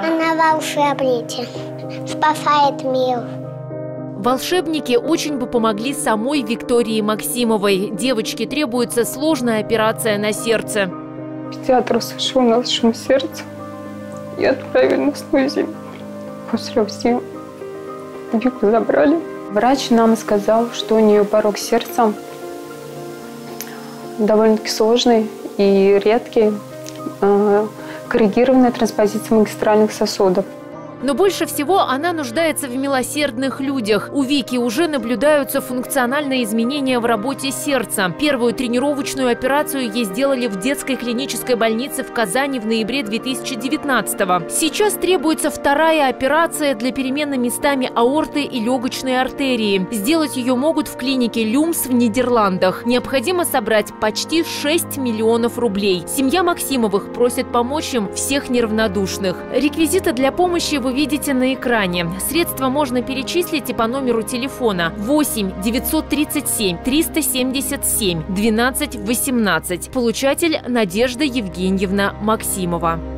Она волшебница, спасает мир. Волшебники очень бы помогли самой Виктории Максимовой. Девочке требуется сложная операция на сердце. Педиатр услышал нашему сердцу и отправили нас на УЗИ. После УЗИ Вику забрали. Врач нам сказал, что у нее порог сердца довольно-таки сложный и редкий, коррегированная транспозиция магистральных сосудов. Но больше всего она нуждается в милосердных людях. У Вики уже наблюдаются функциональные изменения в работе сердца. Первую тренировочную операцию ей сделали в детской клинической больнице в Казани в ноябре 2019-го. Сейчас требуется вторая операция для перемены местами аорты и легочной артерии. Сделать ее могут в клинике Люмс в Нидерландах. Необходимо собрать почти 6 миллионов рублей. Семья Максимовых просит помочь им всех неравнодушных. Реквизиты для помощи вы видите на экране. Средства можно перечислить и по номеру телефона 8 937 377 12 18. Получатель Надежда Евгеньевна Максимова.